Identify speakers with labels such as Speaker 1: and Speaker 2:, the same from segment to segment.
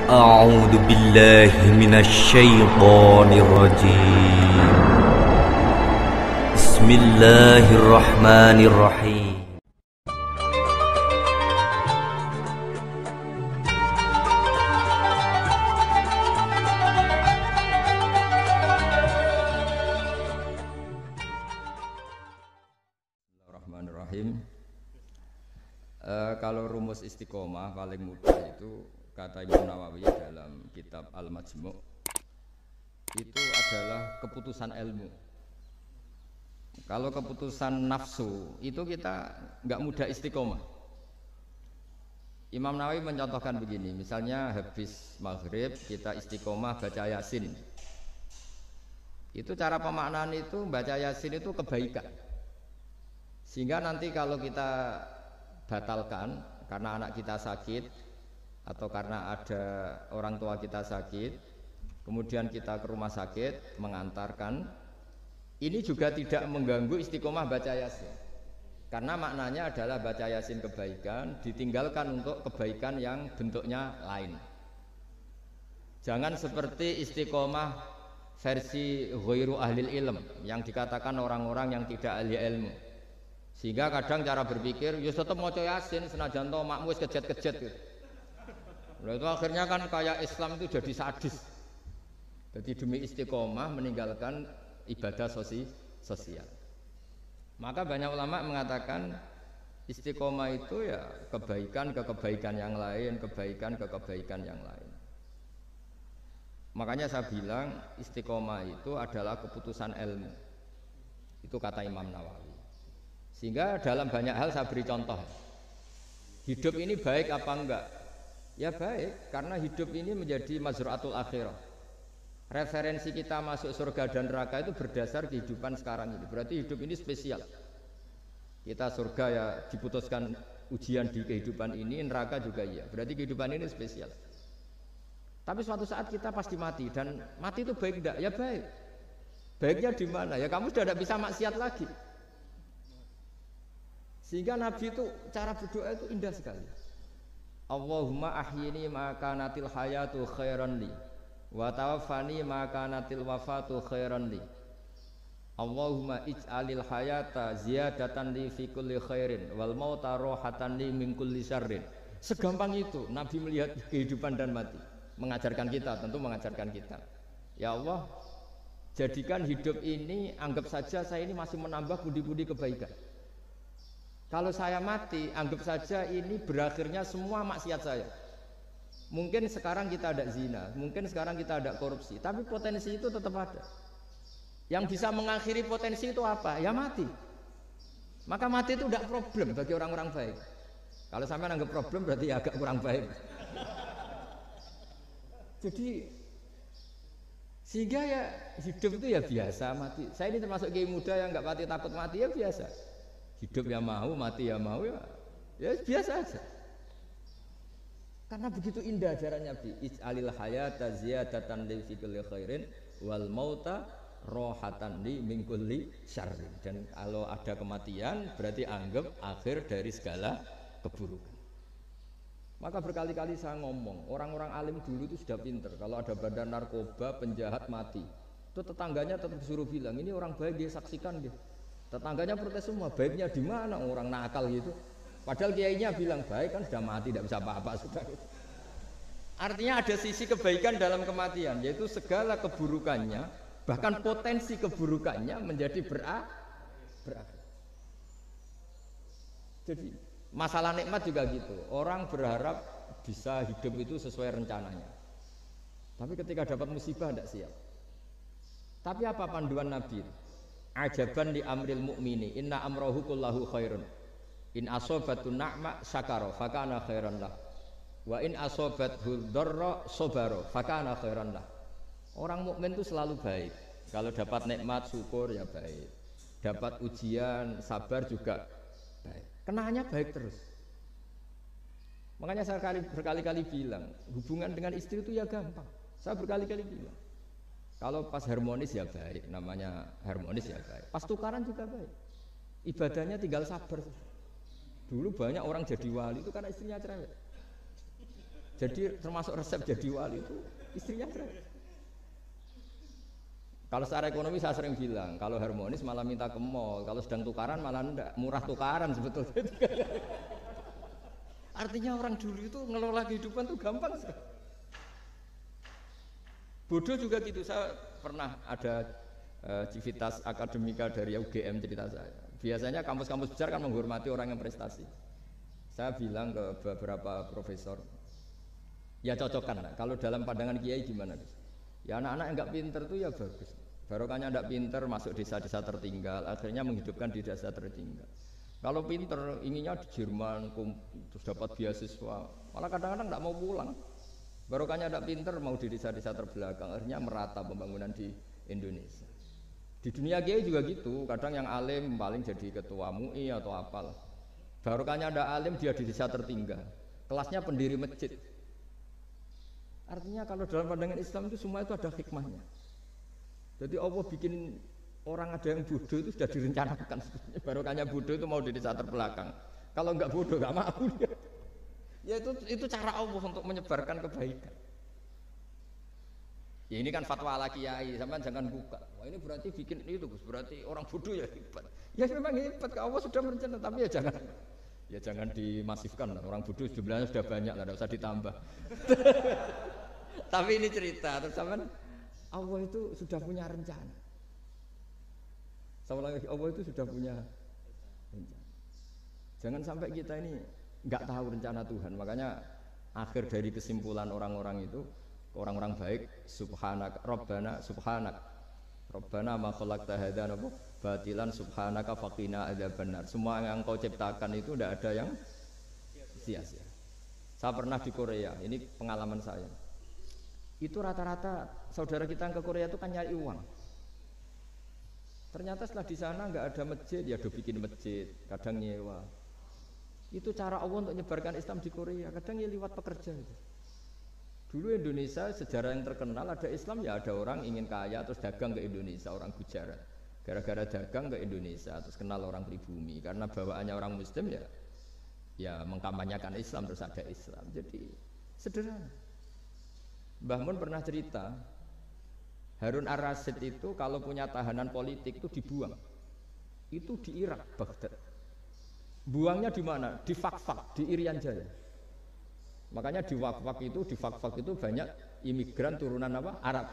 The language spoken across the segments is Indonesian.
Speaker 1: أعوذ بالله من الشيطان الرجيم بسم الله الرحمن الرحيم
Speaker 2: Bismillahirrahmanirrahim. Kalau rumus istiqomah paling mudah itu kata Imam Nawawi dalam kitab Al-Majmu' itu adalah keputusan ilmu. Kalau keputusan nafsu itu kita nggak mudah istiqomah. Imam Nawawi mencontohkan begini, misalnya habis maghrib kita istiqomah baca Yasin. Itu cara pemaknaan itu baca Yasin itu kebaikan. Sehingga nanti kalau kita batalkan karena anak kita sakit atau karena ada orang tua kita sakit, kemudian kita ke rumah sakit mengantarkan, ini juga tidak mengganggu istiqomah baca Yasin. Karena maknanya adalah baca Yasin kebaikan, ditinggalkan untuk kebaikan yang bentuknya lain. Jangan seperti istiqomah versi ghairu ahlil ilm yang dikatakan orang-orang yang tidak ahli ilmu. Sehingga kadang cara berpikir, ya tetap mau Yasin senajan to makmu wis kejet-kejet gitu. Nah, itu akhirnya kan kayak Islam itu jadi sadis. Jadi demi istiqomah meninggalkan ibadah sosial. Maka banyak ulama mengatakan istiqomah itu ya kebaikan ke kebaikan yang lain, kebaikan ke kebaikan yang lain. Makanya saya bilang istiqomah itu adalah keputusan ilmu. Itu kata Imam Nawawi. Sehingga dalam banyak hal saya beri contoh. Hidup ini baik apa enggak? Ya baik, karena hidup ini menjadi mazru'atul akhirah. Referensi kita masuk surga dan neraka itu berdasar kehidupan sekarang ini. Berarti hidup ini spesial. Kita surga ya diputuskan ujian di kehidupan ini, neraka juga iya. Berarti kehidupan ini spesial. Tapi suatu saat kita pasti mati, dan mati itu baik enggak? Ya baik. Baiknya di mana? Ya kamu sudah tidak bisa maksiat lagi. Sehingga Nabi itu cara berdoa itu indah sekali. Allahumma ahyini ma kanatil hayatu khairan li wa tawaffani ma kanatil wafatu khairan li. Allahumma ij'alil hayata ziyadatan li fi kulli khairin wal mauta rohatan li min kulli syarrin. Segampang itu Nabi melihat kehidupan dan mati. Mengajarkan kita, tentu mengajarkan kita. Ya Allah, jadikan hidup ini, anggap saja saya ini masih menambah budi-budi kebaikan. Kalau saya mati, anggap saja ini berakhirnya semua maksiat saya. Mungkin sekarang kita ada zina, mungkin sekarang kita ada korupsi, tapi potensi itu tetap ada. Yang bisa mengakhiri potensi itu apa? Ya mati. Maka mati itu tidak problem bagi orang-orang baik. Kalau sampai anggap problem berarti agak kurang baik. Jadi sehingga ya hidup itu ya biasa mati. Saya ini termasuk kiai muda yang nggak mati takut mati, ya biasa. Hidup ya mau, mati ya mau, ya biasa aja. Karena begitu indah ajaran Nabi. Ij'alil hayata ziyadatan li fi kulli khairin wal mauta rohatan li min kulli syarrin. Dan kalau ada kematian berarti anggap akhir dari segala keburukan. Maka berkali-kali saya ngomong, orang-orang alim dulu itu sudah pinter. Kalau ada bandar narkoba, penjahat mati, itu tetangganya tetap disuruh bilang, ini orang baik dia saksikan dia. Tetangganya protes semua, baiknya di mana orang nakal gitu. Padahal kiainya bilang baik kan sudah mati, tidak bisa apa-apa sudah. Artinya ada sisi kebaikan dalam kematian, yaitu segala keburukannya, bahkan potensi keburukannya menjadi berakhir. Jadi masalah nikmat juga gitu. Orang berharap bisa hidup itu sesuai rencananya. Tapi ketika dapat musibah tidak siap. Tapi apa panduan Nabi? Ajaban li amril mu'mini inna amrahu kullahu khairun in asobatu na'ma syakara fakana khairan lah wa in asobathu dharra sobaro fakana khairan lah. Orang mukmin itu selalu baik. Kalau dapat nikmat syukur ya baik, dapat ujian sabar juga baik, kenanya baik terus. Makanya saya berkali-kali bilang hubungan dengan istri itu ya gampang. Saya berkali-kali bilang kalau pas harmonis ya baik, namanya harmonis ya baik. Pas tukaran juga baik. Ibadahnya tinggal sabar. Dulu banyak orang jadi wali itu karena istrinya cerewet. Jadi termasuk resep jadi wali itu istrinya cerewet. Kalau secara ekonomi saya sering bilang, kalau harmonis malah minta ke mall, kalau sedang tukaran malah enggak, murah tukaran sebetulnya. Artinya orang dulu itu ngelola kehidupan tuh gampang sekali. Bodoh juga gitu, saya pernah ada civitas akademika dari UGM cerita saya. Biasanya kampus-kampus besar kan menghormati orang yang prestasi. Saya bilang ke beberapa profesor, ya cocokkan lah. Kalau dalam pandangan kiai gimana, Gus? Ya anak-anak yang enggak pinter tuh ya bagus. Barokahnya enggak pinter masuk desa-desa tertinggal, akhirnya menghidupkan di desa tertinggal. Kalau pinter inginnya di Jerman, terus dapat beasiswa, malah kadang-kadang enggak mau pulang. Barokahnya enggak pinter mau di desa-desa terbelakang, akhirnya merata pembangunan di Indonesia. Di dunia kiai juga gitu, kadang yang alim paling jadi ketua MUI atau apalah. Barokahnya enggak alim dia di desa tertinggal, kelasnya pendiri masjid. Artinya kalau dalam pandangan Islam itu semua itu ada hikmahnya. Jadi Allah bikin orang ada yang bodoh itu sudah direncanakan. Barokahnya bodoh itu mau di desa terbelakang. Kalau enggak bodoh enggak mau dia. Ya itu cara Allah untuk menyebarkan kebaikan. Ya ini kan fatwa ala kiai, sampean jangan buka. Wah ini berarti bikin itu Gus, berarti orang bodoh ya hebat. Ya memang hebat, Allah sudah merencanakan, tapi ya jangan dimasifkan. Orang bodoh jumlahnya sudah banyak lah, tidak usah ditambah. Tapi ini cerita, terus sampean Allah itu sudah punya rencana. Sama lagi Allah itu sudah punya rencana. Jangan sampai kita ini nggak tahu rencana Tuhan. Makanya akhir dari kesimpulan orang-orang itu, orang-orang baik, subhanak Rabbana subhanak Rabbana ma khalaqta hadza batilan subhanaka faqina adzabannar. Semua yang Engkau ciptakan itu tidak ada yang sia-sia. Saya pernah di Korea, ini pengalaman saya. Itu rata-rata saudara kita yang ke Korea itu kan nyari uang. Ternyata setelah di sana nggak ada masjid, ya do bikin masjid, kadang nyewa. Itu cara Allah untuk menyebarkan Islam di Korea, kadang ya lewat pekerja. Dulu Indonesia sejarah yang terkenal ada Islam ya ada orang ingin kaya terus dagang ke Indonesia, orang Gujarat. Gara-gara dagang ke Indonesia terus kenal orang pribumi karena bawaannya orang Muslim ya mengkampanyekan Islam terus ada Islam. Jadi sederhana. Mbah Mun pernah cerita Harun Ar-Rasyid itu kalau punya tahanan politik itu dibuang. Itu di Irak, Baghdad. Buangnya di mana? Di Fakfak, di Irian Jaya. Makanya di Fakfak itu banyak imigran turunan apa? Arab.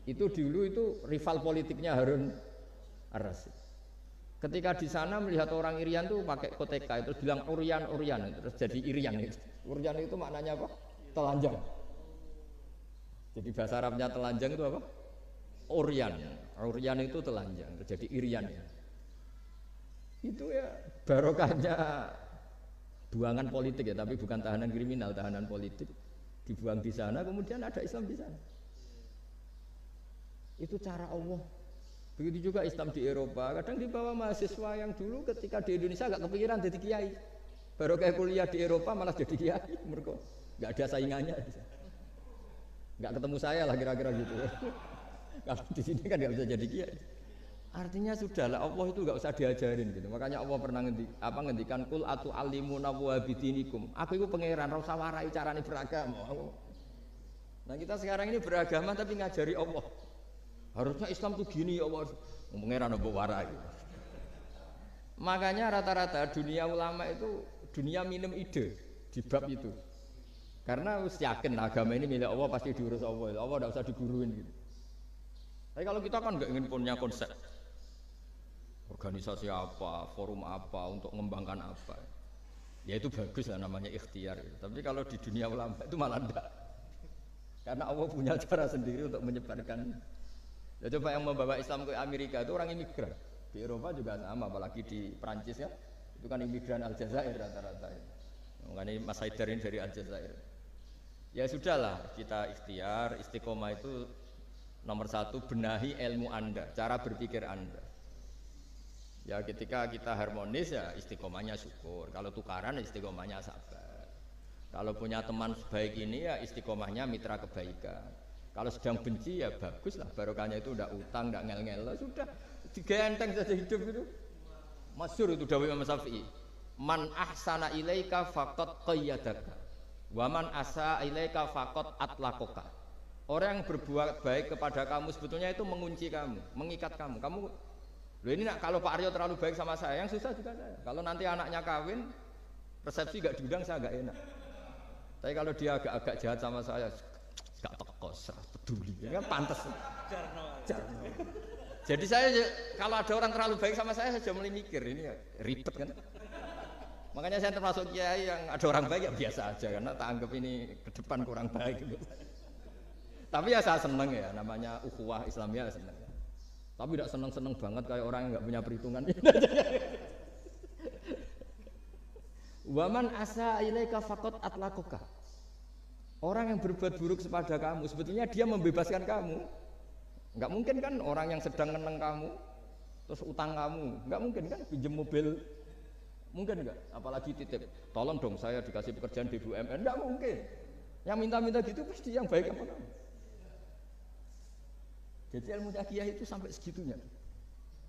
Speaker 2: Itu dulu itu rival politiknya Harun Ar-Rasyid. Ketika di sana melihat orang Irian tuh pakai koteka itu bilang Urian terus jadi Irian itu. Urian itu maknanya apa? Telanjang. Jadi bahasa Arabnya telanjang itu apa? Urian itu telanjang, jadi Irian. Itu ya barokahnya buangan politik ya, tapi bukan tahanan kriminal, tahanan politik dibuang di sana, kemudian ada Islam di sana. Itu cara Allah. Begitu juga Islam di Eropa, kadang dibawa mahasiswa yang dulu ketika di Indonesia agak kepikiran jadi kiai. Barokah kuliah di Eropa malah jadi kiai, mereka nggak ada saingannya. Nggak ketemu saya lah kira-kira gitu. Kalau di sini kan nggak bisa jadi kiai. Artinya sudahlah Allah itu nggak usah diajarin gitu. Makanya Allah pernah ngendikan kul atu alimuna wa bidinikum. Aku itu pangeran, ora usah warai carane beragama. Nah kita sekarang ini beragama tapi ngajari Allah. Harusnya Islam tuh gini ya Allah. Pangeran apa warai. Makanya rata-rata dunia ulama itu dunia minum ide di bab itu. Karena harus yakin agama ini milik Allah pasti diurus Allah. Allah tidak usah diguruin gitu. Tapi kalau kita kan nggak ingin punya konsep organisasi apa, forum apa untuk mengembangkan apa. Ya itu bagus lah namanya ikhtiar. Gitu. Tapi kalau di dunia ulama itu malah enggak. Karena Allah punya cara sendiri untuk menyebarkan. Ya coba yang membawa Islam ke Amerika itu orang imigran. Di Eropa juga sama, apalagi di Prancis ya. Itu kan imigran Aljazair rata-rata. Mengenai Mas Haidar ini dari Aljazair. Ya sudahlah, kita ikhtiar, istiqomah itu nomor satu, benahi ilmu Anda, cara berpikir Anda. Ya ketika kita harmonis ya istiqomahnya syukur, kalau tukaran istiqomahnya sabar. Kalau punya teman sebaik ini ya istiqomahnya mitra kebaikan. Kalau sedang benci ya bagus lah, barokahnya itu udah utang, udah ngel-ngel, sudah digenteng saja hidup itu. Masyhur itu dawuh Imam Syafi'i. Man ahsana ilaika faqad qayyadaka Waman asa ilaika faqat atlakoka. Orang yang berbuat baik kepada kamu sebetulnya itu mengunci kamu, mengikat kamu. Kamu, loh ini kalau Pak Aryo terlalu baik sama saya, yang susah juga saya. Kalau nanti anaknya kawin, resepsi gak diundang saya gak enak. Tapi kalau dia agak-agak jahat sama saya, gak tekos, peduli, ya kan pantas. Jarno. Jadi saya kalau ada orang terlalu baik sama saya sudah mulai mikir ini ribet kan. Makanya saya termasuk kiai yang ada orang baik ya biasa aja karena tak anggap ini ke depan kurang baik gitu. Tapi ya saya seneng ya, namanya ukhuwah Islamiyah seneng. Tapi tidak seneng-seneng banget kayak orang yang nggak punya perhitungan. Waman asa ilaika faqat atlaquka. Orang yang berbuat buruk kepada kamu sebetulnya dia membebaskan kamu. Nggak mungkin kan orang yang sedang meneng kamu terus utang kamu, nggak mungkin kan pinjam mobil. Mungkin enggak? Apalagi titip, tolong dong saya dikasih pekerjaan di BUMN, enggak mungkin. Yang minta-minta gitu pasti yang baik apa kamu. Jadi ilmu taqiyah itu sampai segitunya.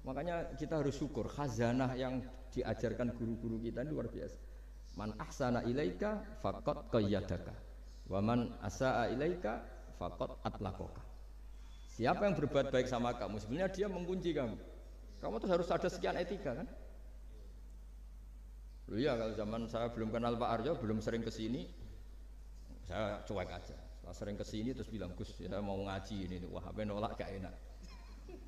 Speaker 2: Makanya kita harus syukur khazanah yang diajarkan guru-guru kita ini luar biasa. Man ahsana ilaika faqad qayyadaka. Wa man asaa ilaika faqad atlaqaka. Siapa yang berbuat baik sama kamu, sebenarnya dia mengunci kamu. Kamu tuh harus ada sekian etika kan? Loh iya, kalau zaman saya belum kenal Pak Aryo, belum sering kesini, saya cuek aja. Setelah sering kesini terus bilang, Gus, ya mau ngaji ini, wah apa nolak gak enak.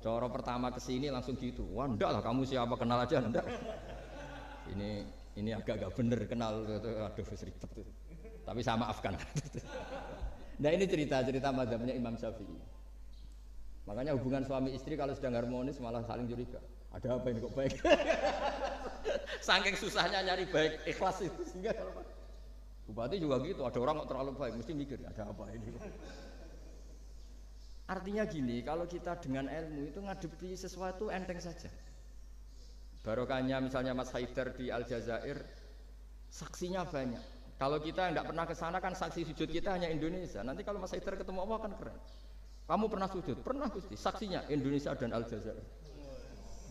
Speaker 2: Cara pertama kesini langsung gitu, wah enggak lah kamu siapa kenal aja, enggak. Ini agak bener kenal, aduh ribet. Tapi saya maafkan. Nah ini cerita mazhabnya Imam Syafi'i. Makanya hubungan suami istri kalau sedang harmonis malah saling curiga. Ada apa ini kok baik? Saking susahnya nyari baik ikhlas itu sehingga kalau bupati juga gitu, ada orang kok terlalu baik mesti mikir ada apa ini. Artinya gini, kalau kita dengan ilmu itu ngadepi sesuatu enteng saja. Barokahnya misalnya Mas Haidar di Aljazair, saksinya banyak. Kalau kita tidak pernah ke sana kan saksi sujud kita hanya Indonesia. Nanti kalau Mas Haidar ketemu Allah kan keren. Kamu pernah sujud? Pernah Gusti. Saksinya Indonesia dan Aljazair.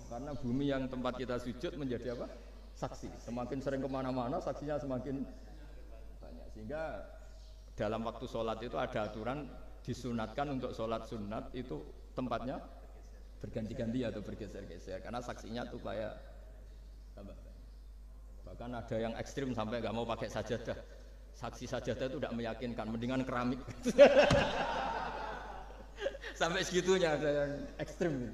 Speaker 2: Karena bumi yang tempat kita sujud menjadi apa? Saksi. Semakin sering kemana-mana saksinya semakin banyak. Sehingga dalam waktu sholat itu ada aturan disunatkan untuk sholat sunat itu tempatnya berganti-ganti atau bergeser-geser. Karena saksinya tuh kayak tambah. Bahkan ada yang ekstrim sampai nggak mau pakai sajadah. Saksi sajadah itu tidak meyakinkan, mendingan keramik. Sampai segitunya ada yang ekstrim.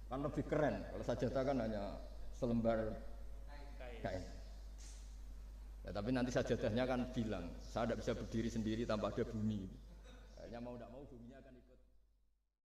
Speaker 2: Kan lebih keren, kalau sajadah kan hanya selembar kain. Ya, tapi nanti sajadahnya kan bilang, saya tidak bisa berdiri sendiri tanpa ada bumi. Akhirnya mau tidak mau buminya akan ikut.